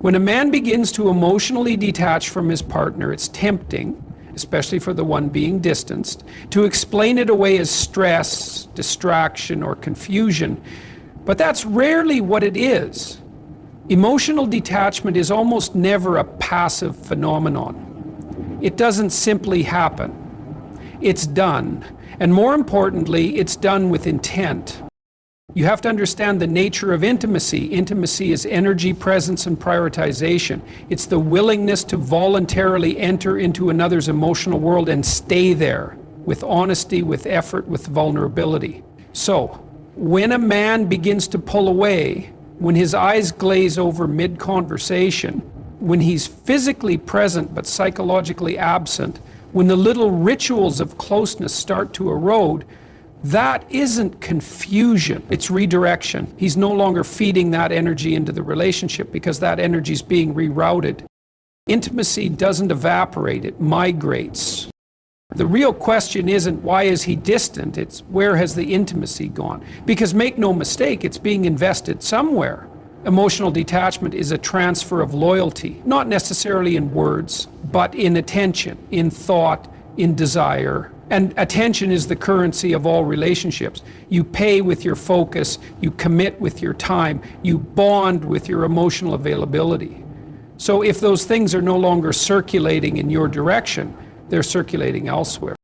When a man begins to emotionally detach from his partner, it's tempting, especially for the one being distanced, to explain it away as stress, distraction, or confusion. But that's rarely what it is. Emotional detachment is almost never a passive phenomenon. It doesn't simply happen. It's done. And more importantly, it's done with intent. You have to understand the nature of intimacy. Intimacy is energy, presence, and prioritization. It's the willingness to voluntarily enter into another's emotional world and stay there with honesty, with effort, with vulnerability. So, when a man begins to pull away, when his eyes glaze over mid-conversation, when he's physically present but psychologically absent, when the little rituals of closeness start to erode, that isn't confusion, it's redirection. He's no longer feeding that energy into the relationship because that energy is being rerouted. Intimacy doesn't evaporate, it migrates. The real question isn't why is he distant, it's where has the intimacy gone? Because make no mistake, it's being invested somewhere. Emotional detachment is a transfer of loyalty, not necessarily in words, but in attention, in thought, in desire. And attention is the currency of all relationships. You pay with your focus, you commit with your time, you bond with your emotional availability. So if those things are no longer circulating in your direction, they're circulating elsewhere.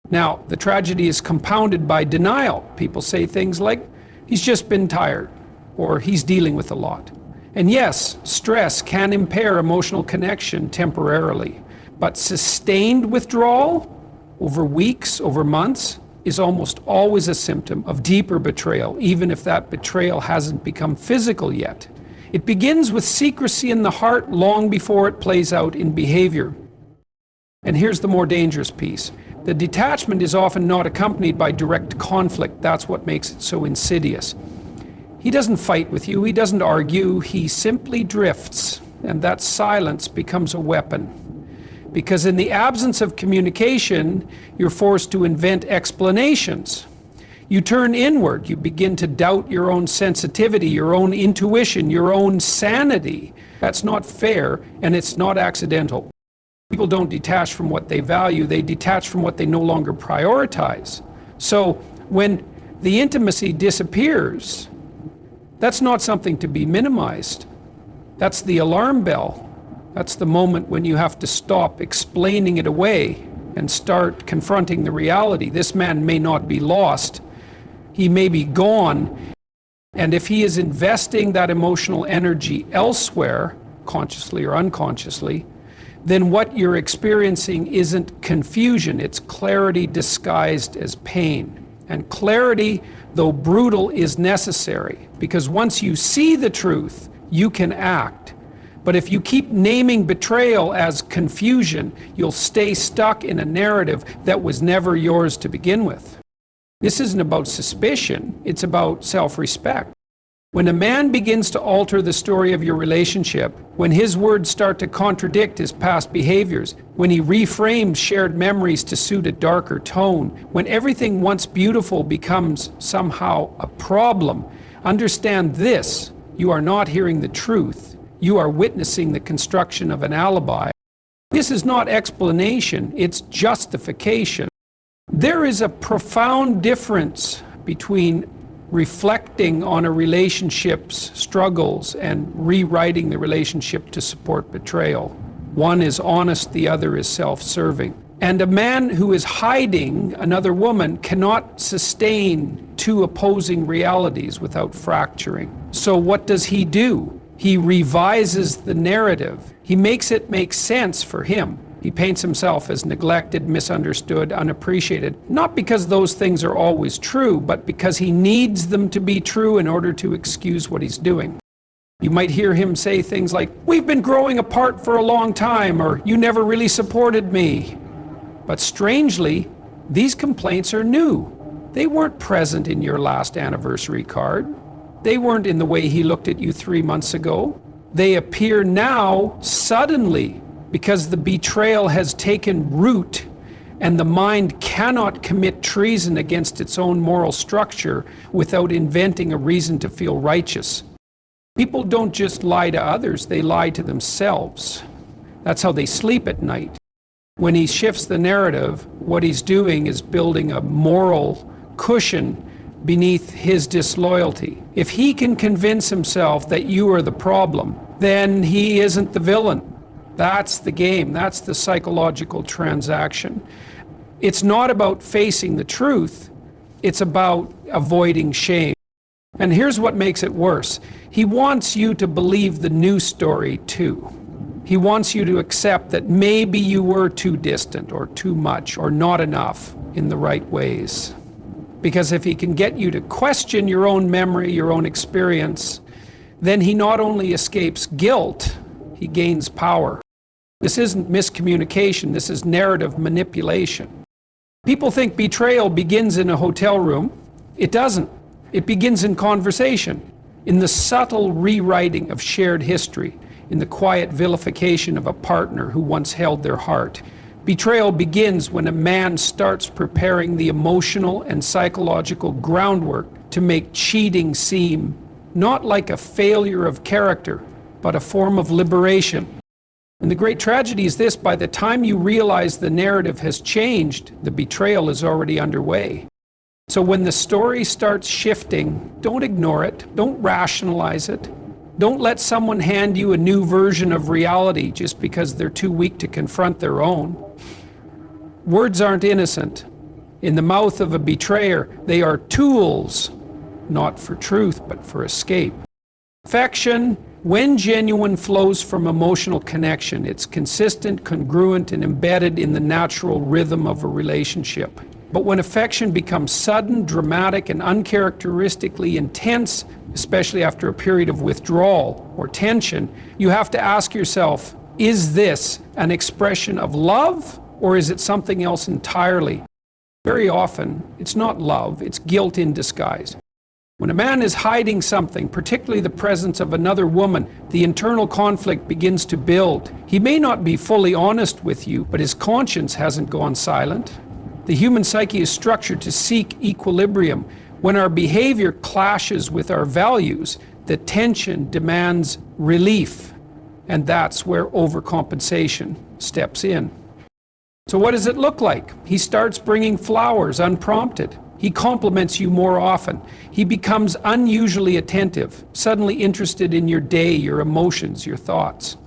Now, the tragedy is compounded by denial. People say things like, he's just been tired, or he's dealing with a lot. And yes, stress can impair emotional connection temporarily, but sustained withdrawal over weeks, over months, is almost always a symptom of deeper betrayal, even if that betrayal hasn't become physical yet. It begins with secrecy in the heart long before it plays out in behavior. And here's the more dangerous piece. The detachment is often not accompanied by direct conflict. That's what makes it so insidious. He doesn't fight with you, he doesn't argue, he simply drifts, and that silence becomes a weapon. Because in the absence of communication, you're forced to invent explanations. You turn inward, you begin to doubt your own sensitivity, your own intuition, your own sanity. That's not fair, and it's not accidental. People don't detach from what they value, they detach from what they no longer prioritize. So when the intimacy disappears, that's not something to be minimized. That's the alarm bell. That's the moment when you have to stop explaining it away and start confronting the reality. This man may not be lost. He may be gone. And if he is investing that emotional energy elsewhere, consciously or unconsciously, then what you're experiencing isn't confusion, it's clarity disguised as pain. And clarity, though brutal, is necessary, because once you see the truth, you can act. But if you keep naming betrayal as confusion, you'll stay stuck in a narrative that was never yours to begin with. This isn't about suspicion, it's about self-respect. When a man begins to alter the story of your relationship, when his words start to contradict his past behaviors, when he reframes shared memories to suit a darker tone, when everything once beautiful becomes somehow a problem, understand this: you are not hearing the truth. You are witnessing the construction of an alibi. This is not explanation, it's justification. There is a profound difference between reflecting on a relationship's struggles and rewriting the relationship to support betrayal. One is honest, the other is self-serving. And a man who is hiding another woman cannot sustain two opposing realities without fracturing. So what does he do? He revises the narrative. He makes it make sense for him. He paints himself as neglected, misunderstood, unappreciated, not because those things are always true, but because he needs them to be true in order to excuse what he's doing. You might hear him say things like, "We've been growing apart for a long time," or "You never really supported me." But strangely, these complaints are new. They weren't present in your last anniversary card. They weren't in the way he looked at you 3 months ago. They appear now suddenly because the betrayal has taken root and the mind cannot commit treason against its own moral structure without inventing a reason to feel righteous. People don't just lie to others, they lie to themselves. That's how they sleep at night. When he shifts the narrative, what he's doing is building a moral cushion beneath his disloyalty. If he can convince himself that you are the problem, then he isn't the villain. That's the game. That's the psychological transaction. It's not about facing the truth. It's about avoiding shame. And here's what makes it worse. He wants you to believe the new story too. He wants you to accept that maybe you were too distant or too much or not enough in the right ways. Because if he can get you to question your own memory, your own experience, then he not only escapes guilt, he gains power. This isn't miscommunication, this is narrative manipulation. People think betrayal begins in a hotel room. It doesn't. It begins in conversation, in the subtle rewriting of shared history, in the quiet vilification of a partner who once held their heart. Betrayal begins when a man starts preparing the emotional and psychological groundwork to make cheating seem not like a failure of character, but a form of liberation. And the great tragedy is this: by the time you realize the narrative has changed, the betrayal is already underway. So when the story starts shifting, don't ignore it, don't rationalize it. Don't let someone hand you a new version of reality just because they're too weak to confront their own. Words aren't innocent. In the mouth of a betrayer, they are tools, not for truth, but for escape. Affection, when genuine, flows from emotional connection. It's consistent, congruent, and embedded in the natural rhythm of a relationship. But when affection becomes sudden, dramatic, and uncharacteristically intense, especially after a period of withdrawal or tension, you have to ask yourself, is this an expression of love, or is it something else entirely? Very often, it's not love, it's guilt in disguise. When a man is hiding something, particularly the presence of another woman, the internal conflict begins to build. He may not be fully honest with you, but his conscience hasn't gone silent. The human psyche is structured to seek equilibrium. When our behavior clashes with our values, the tension demands relief, and that's where overcompensation steps in. So what does it look like? He starts bringing flowers unprompted. He compliments you more often. He becomes unusually attentive, suddenly interested in your day, your emotions, your thoughts.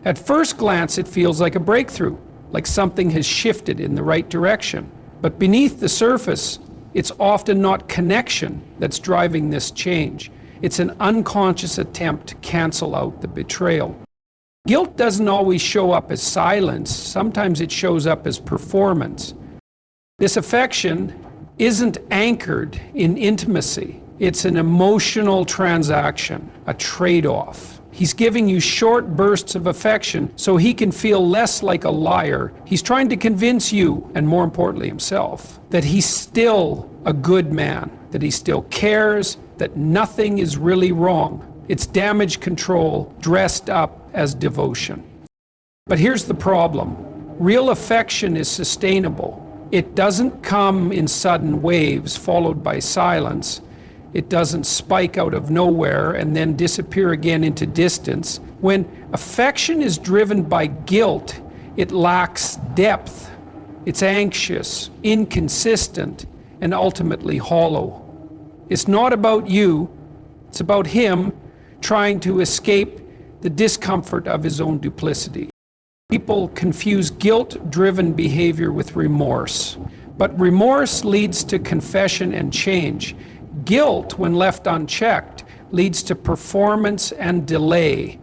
At first glance, it feels like a breakthrough, like something has shifted in the right direction. But beneath the surface, it's often not connection that's driving this change. It's an unconscious attempt to cancel out the betrayal. Guilt doesn't always show up as silence. Sometimes it shows up as performance. This affection isn't anchored in intimacy. It's an emotional transaction, a trade-off. He's giving you short bursts of affection so he can feel less like a liar. He's trying to convince you, and more importantly himself, that he's still a good man, that he still cares, that nothing is really wrong. It's damage control dressed up as devotion. But here's the problem. Real affection is sustainable. It doesn't come in sudden waves followed by silence. It doesn't spike out of nowhere and then disappear again into distance. When affection is driven by guilt, it lacks depth. It's anxious, inconsistent, and ultimately hollow. It's not about you, it's about him trying to escape the discomfort of his own duplicity. People confuse guilt-driven behavior with remorse, but remorse leads to confession and change. Guilt, when left unchecked, leads to performance and delay.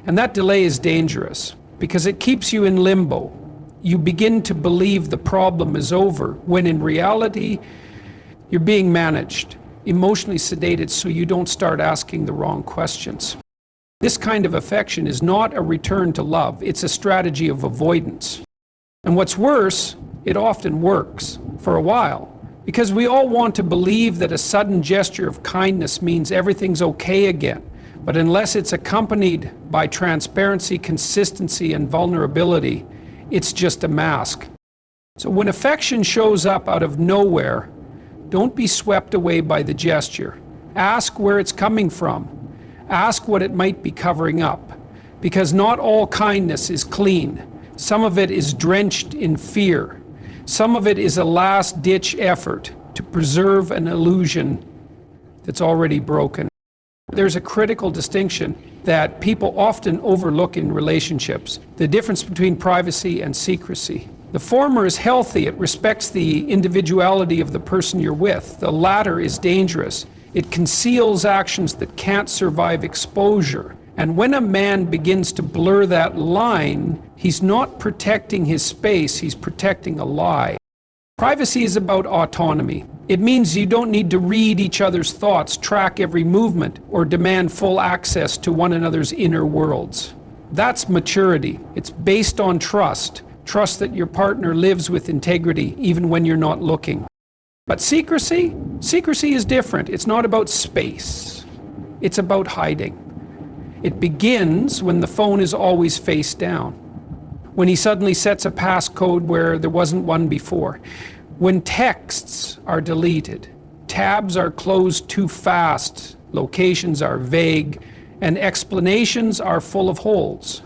And that delay is dangerous because it keeps you in limbo. You begin to believe the problem is over, when in reality, you're being managed, emotionally sedated so you don't start asking the wrong questions. This kind of affection is not a return to love, it's a strategy of avoidance. And what's worse, it often works for a while, because we all want to believe that a sudden gesture of kindness means everything's okay again. But unless it's accompanied by transparency, consistency, and vulnerability, it's just a mask. So when affection shows up out of nowhere, don't be swept away by the gesture. Ask where it's coming from. Ask what it might be covering up, because not all kindness is clean. Some of it is drenched in fear. Some of it is a last-ditch effort to preserve an illusion that's already broken. There's a critical distinction that people often overlook in relationships, the difference between privacy and secrecy. The former is healthy. It respects the individuality of the person you're with. The latter is dangerous. It conceals actions that can't survive exposure. And when a man begins to blur that line, he's not protecting his space, he's protecting a lie. Privacy is about autonomy. It means you don't need to read each other's thoughts, track every movement, or demand full access to one another's inner worlds. That's maturity. It's based on trust. Trust that your partner lives with integrity even when you're not looking. But secrecy is different. It's not about space. It's about hiding. It begins when the phone is always face down, when he suddenly sets a passcode where there wasn't one before, when texts are deleted, tabs are closed too fast, locations are vague, and explanations are full of holes.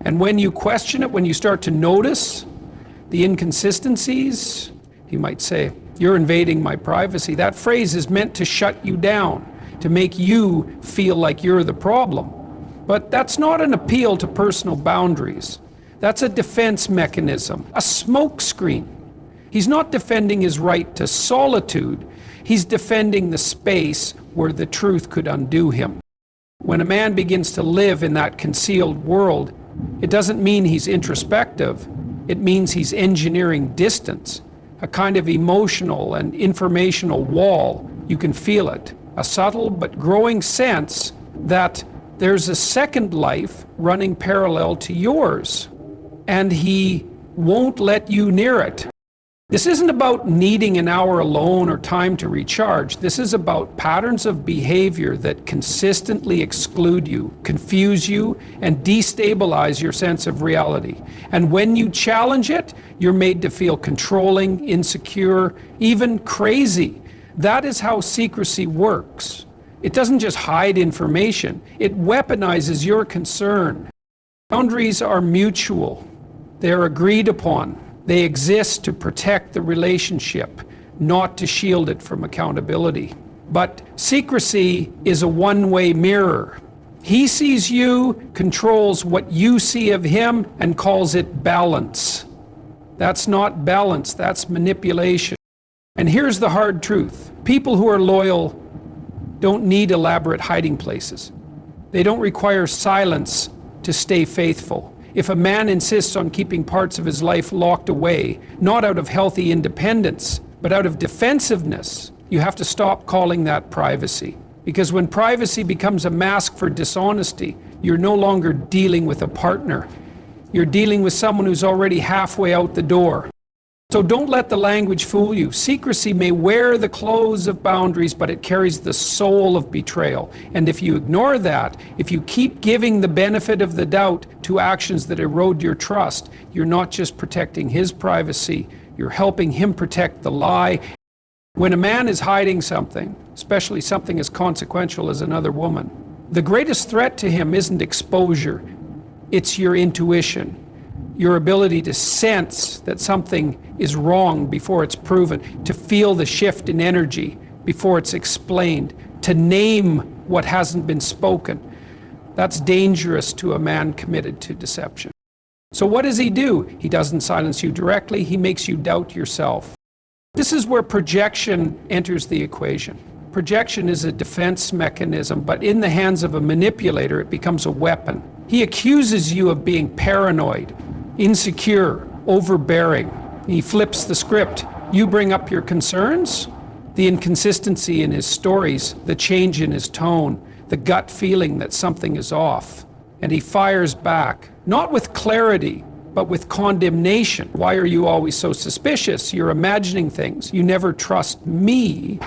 And when you question it, when you start to notice the inconsistencies, he might say, "You're invading my privacy." That phrase is meant to shut you down, to make you feel like you're the problem. But that's not an appeal to personal boundaries. That's a defense mechanism, a smokescreen. He's not defending his right to solitude. He's defending the space where the truth could undo him. When a man begins to live in that concealed world, it doesn't mean he's introspective. It means he's engineering distance, a kind of emotional and informational wall. You can feel it, a subtle but growing sense that there's a second life running parallel to yours, and he won't let you near it. This isn't about needing an hour alone or time to recharge. This is about patterns of behavior that consistently exclude you, confuse you, and destabilize your sense of reality. And when you challenge it, you're made to feel controlling, insecure, even crazy. That is how secrecy works. It doesn't just hide information, it weaponizes your concern. Boundaries are mutual. They're agreed upon. They exist to protect the relationship, not to shield it from accountability. But secrecy is a one-way mirror. He sees you, controls what you see of him, and calls it balance. That's not balance, that's manipulation. And here's the hard truth. People who are loyal don't need elaborate hiding places. They don't require silence to stay faithful. If a man insists on keeping parts of his life locked away, not out of healthy independence, but out of defensiveness, you have to stop calling that privacy. Because when privacy becomes a mask for dishonesty, you're no longer dealing with a partner. You're dealing with someone who's already halfway out the door. So don't let the language fool you. Secrecy may wear the clothes of boundaries, but it carries the soul of betrayal. And if you ignore that, if you keep giving the benefit of the doubt to actions that erode your trust, you're not just protecting his privacy, you're helping him protect the lie. When a man is hiding something, especially something as consequential as another woman, the greatest threat to him isn't exposure, it's your intuition. Your ability to sense that something is wrong before it's proven, to feel the shift in energy before it's explained, to name what hasn't been spoken. That's dangerous to a man committed to deception. So what does he do? He doesn't silence you directly, he makes you doubt yourself. This is where projection enters the equation. Projection is a defense mechanism, but in the hands of a manipulator, it becomes a weapon. He accuses you of being paranoid, insecure, overbearing. He flips the script. You bring up your concerns, the inconsistency in his stories, the change in his tone, the gut feeling that something is off. And he fires back, not with clarity, but with condemnation. Why are you always so suspicious? You're imagining things. You never trust me.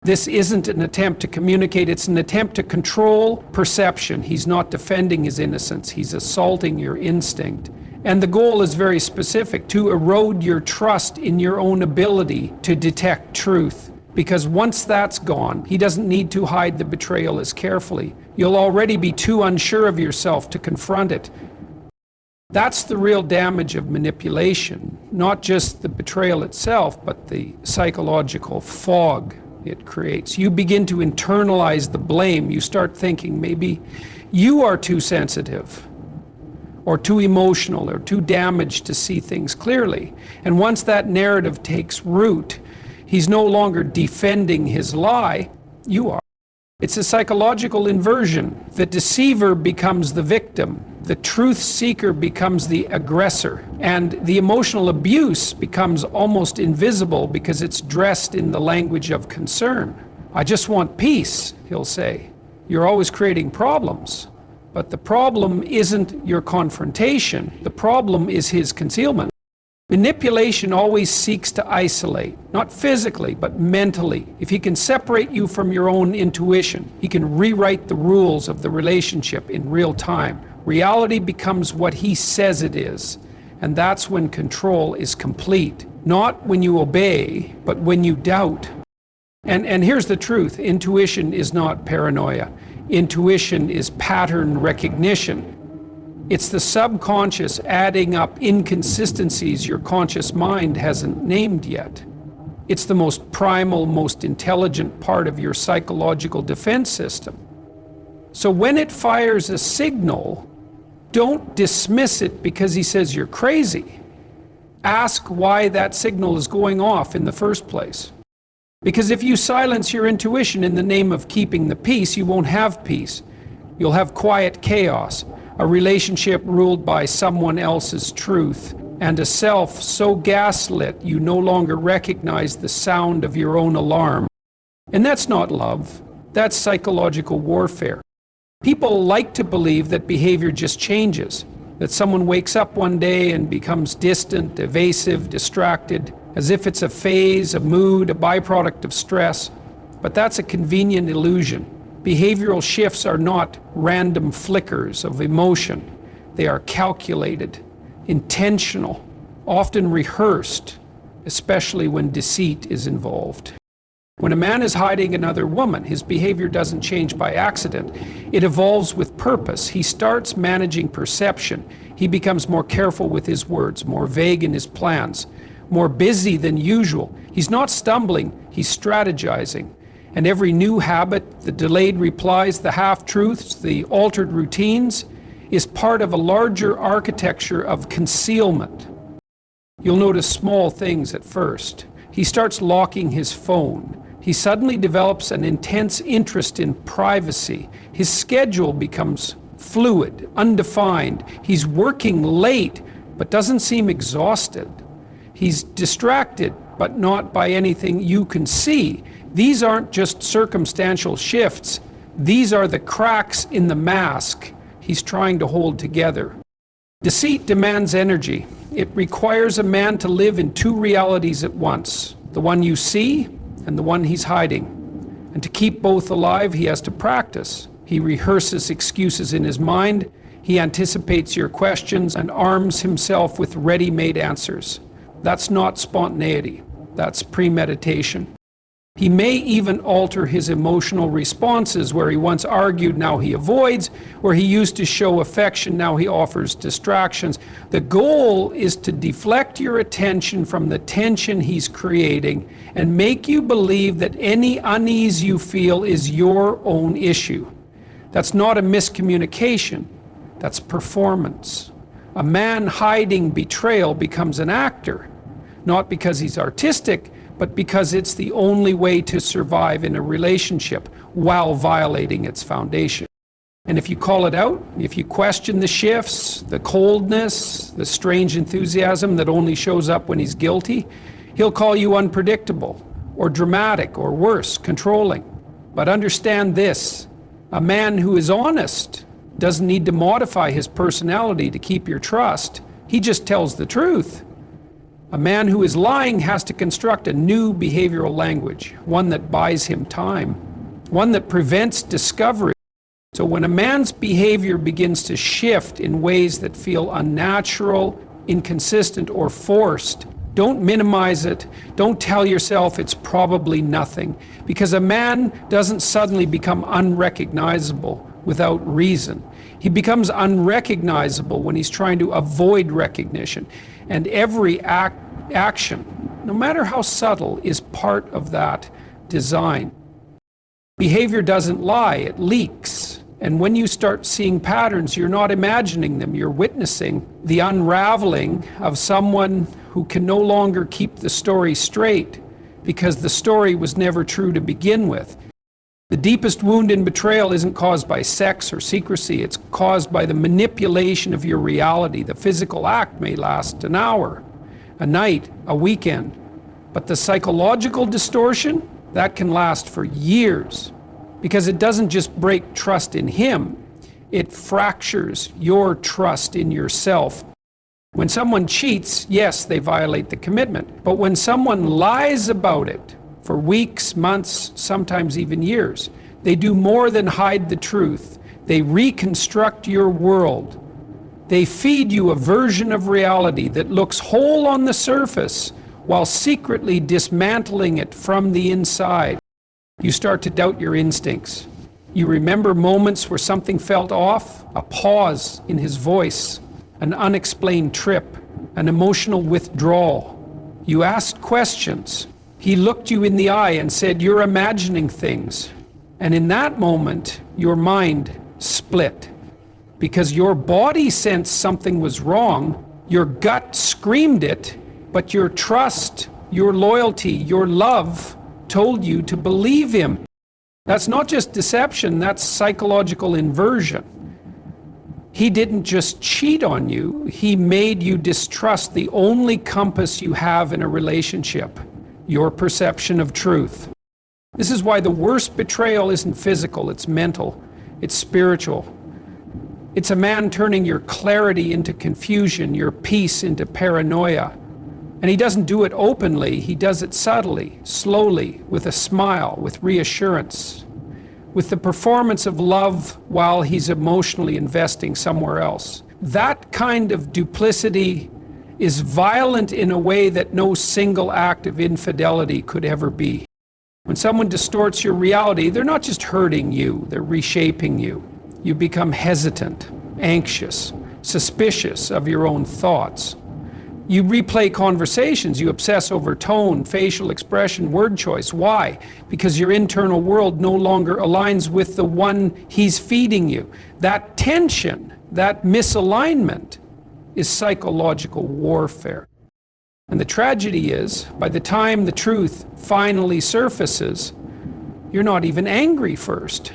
This isn't an attempt to communicate, it's an attempt to control perception. He's not defending his innocence, he's assaulting your instinct. And the goal is very specific, to erode your trust in your own ability to detect truth, Because once that's gone, he doesn't need to hide the betrayal as carefully. You'll already be too unsure of yourself to confront it. That's the real damage of manipulation, not just the betrayal itself, but the psychological fog it creates. You begin to internalize the blame. You start thinking maybe you are too sensitive, or too emotional, or too damaged to see things clearly. And once that narrative takes root, he's no longer defending his lie, you are. It's a psychological inversion. The deceiver becomes the victim. The truth seeker becomes the aggressor. And the emotional abuse becomes almost invisible because it's dressed in the language of concern. I just want peace, he'll say. You're always creating problems. But the problem isn't your confrontation. The problem is his concealment. Manipulation always seeks to isolate, not physically, but mentally. If he can separate you from your own intuition, he can rewrite the rules of the relationship in real time. Reality becomes what he says it is, and that's when control is complete. Not when you obey, but when you doubt. And here's the truth. Intuition is not paranoia. Intuition is pattern recognition. It's the subconscious adding up inconsistencies your conscious mind hasn't named yet. It's the most primal, most intelligent part of your psychological defense system. So when it fires a signal, don't dismiss it because he says you're crazy. Ask why that signal is going off in the first place. Because if you silence your intuition in the name of keeping the peace, you won't have peace. You'll have quiet chaos, a relationship ruled by someone else's truth, and a self so gaslit you no longer recognize the sound of your own alarm. And that's not love. That's psychological warfare. People like to believe that behavior just changes, that someone wakes up one day and becomes distant, evasive, distracted, as if it's a phase, a mood, a byproduct of stress. But that's a convenient illusion. Behavioral shifts are not random flickers of emotion. They are calculated, intentional, often rehearsed, especially when deceit is involved. When a man is hiding another woman, his behavior doesn't change by accident. It evolves with purpose. He starts managing perception. He becomes more careful with his words, more vague in his plans, more busy than usual. He's not stumbling, he's strategizing. And every new habit, the delayed replies, the half-truths, the altered routines, is part of a larger architecture of concealment. You'll notice small things at first. He starts locking his phone. He suddenly develops an intense interest in privacy. His schedule becomes fluid, undefined. He's working late, but doesn't seem exhausted. He's distracted, but not by anything you can see. These aren't just circumstantial shifts. These are the cracks in the mask he's trying to hold together. Deceit demands energy. It requires a man to live in two realities at once, the one you see and the one he's hiding. And to keep both alive, he has to practice. He rehearses excuses in his mind. He anticipates your questions and arms himself with ready-made answers. That's not spontaneity. That's premeditation. He may even alter his emotional responses. Where he once argued, now he avoids. Where he used to show affection, now he offers distractions. The goal is to deflect your attention from the tension he's creating and make you believe that any unease you feel is your own issue. That's not a miscommunication. That's performance. A man hiding betrayal becomes an actor, not because he's artistic, but because it's the only way to survive in a relationship while violating its foundation. And if you call it out, if you question the shifts, the coldness, the strange enthusiasm that only shows up when he's guilty, he'll call you unpredictable, or dramatic, or worse, controlling. But understand this, a man who is honest doesn't need to modify his personality to keep your trust. He just tells the truth. A man who is lying has to construct a new behavioral language, one that buys him time, one that prevents discovery. So when a man's behavior begins to shift in ways that feel unnatural, inconsistent, or forced, Don't minimize it. Don't tell yourself it's probably nothing, because a man doesn't suddenly become unrecognizable without reason. He becomes unrecognizable when he's trying to avoid recognition. And every action, no matter how subtle, is part of that design. Behavior doesn't lie, it leaks. And when you start seeing patterns, you're not imagining them, you're witnessing the unraveling of someone who can no longer keep the story straight because the story was never true to begin with. The deepest wound in betrayal isn't caused by sex or secrecy, it's caused by the manipulation of your reality. The physical act may last an hour, a night, a weekend, but the psychological distortion, that can last for years, because it doesn't just break trust in him, it fractures your trust in yourself. When someone cheats, yes, they violate the commitment, but when someone lies about it for weeks, months, sometimes even years, they do more than hide the truth. They reconstruct your world. They feed you a version of reality that looks whole on the surface while secretly dismantling it from the inside. You start to doubt your instincts. You remember moments where something felt off, a pause in his voice, an unexplained trip, an emotional withdrawal. You asked questions. He looked you in the eye and said, "You're imagining things." And in that moment, your mind split. Because your body sensed something was wrong, your gut screamed it, but your trust, your loyalty, your love told you to believe him. That's not just deception, that's psychological inversion. He didn't just cheat on you, he made you distrust the only compass you have in a relationship, your perception of truth. This is why the worst betrayal isn't physical, it's mental, it's spiritual. It's a man turning your clarity into confusion, your peace into paranoia. And he doesn't do it openly, he does it subtly, slowly, with a smile, with reassurance, with the performance of love while he's emotionally investing somewhere else. That kind of duplicity is violent in a way that no single act of infidelity could ever be. When someone distorts your reality, they're not just hurting you, they're reshaping you. You become hesitant, anxious, suspicious of your own thoughts. You replay conversations, you obsess over tone, facial expression, word choice. Why? Because your internal world no longer aligns with the one he's feeding you. That tension, that misalignment is psychological warfare. And the tragedy is, by the time the truth finally surfaces, you're not even angry first.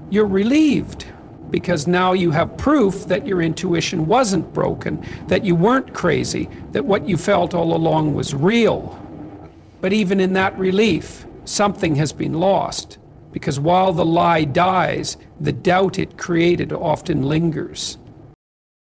You're relieved, because now you have proof that your intuition wasn't broken, that you weren't crazy, that what you felt all along was real. But even in that relief, something has been lost, because while the lie dies, the doubt it created often lingers.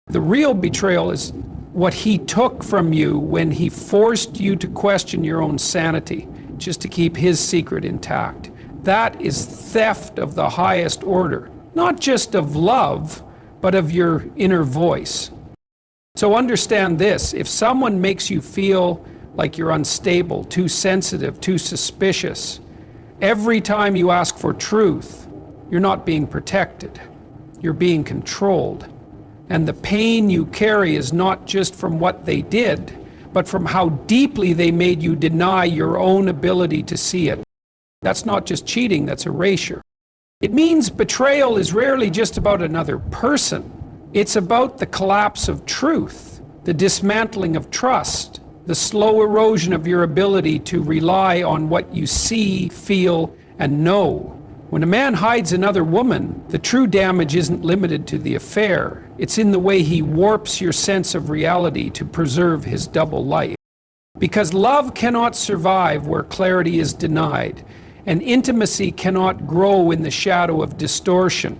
The real betrayal is what he took from you when he forced you to question your own sanity, just to keep his secret intact. That is theft of the highest order. Not just of love, but of your inner voice. So understand this, if someone makes you feel like you're unstable, too sensitive, too suspicious, every time you ask for truth, you're not being protected, you're being controlled. And the pain you carry is not just from what they did, but from how deeply they made you deny your own ability to see it. That's not just cheating, that's erasure. It means betrayal is rarely just about another person. It's about the collapse of truth, the dismantling of trust, the slow erosion of your ability to rely on what you see, feel, and know. When a man hides another woman, the true damage isn't limited to the affair. It's in the way he warps your sense of reality to preserve his double life. Because love cannot survive where clarity is denied, and intimacy cannot grow in the shadow of distortion.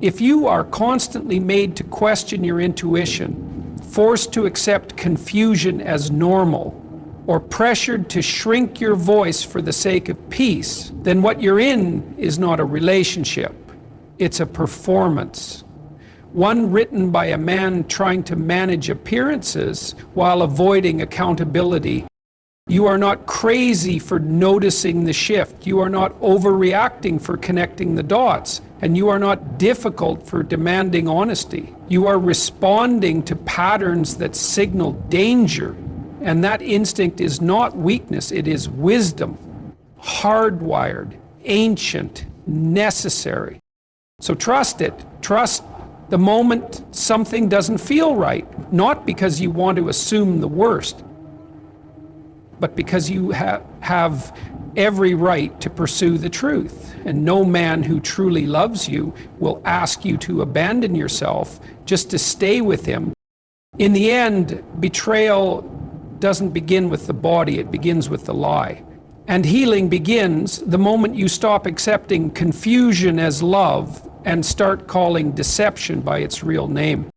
If you are constantly made to question your intuition, forced to accept confusion as normal, or pressured to shrink your voice for the sake of peace, then what you're in is not a relationship. It's a performance. One written by a man trying to manage appearances while avoiding accountability You are not crazy for noticing the shift. You are not overreacting for connecting the dots. And you are not difficult for demanding honesty. You are responding to patterns that signal danger. And that instinct is not weakness, it is wisdom. Hardwired, ancient, necessary. So trust it. Trust the moment something doesn't feel right. Not because you want to assume the worst, but because you have every right to pursue the truth. And no man who truly loves you will ask you to abandon yourself just to stay with him. In the end, betrayal doesn't begin with the body, it begins with the lie. And healing begins the moment you stop accepting confusion as love and start calling deception by its real name.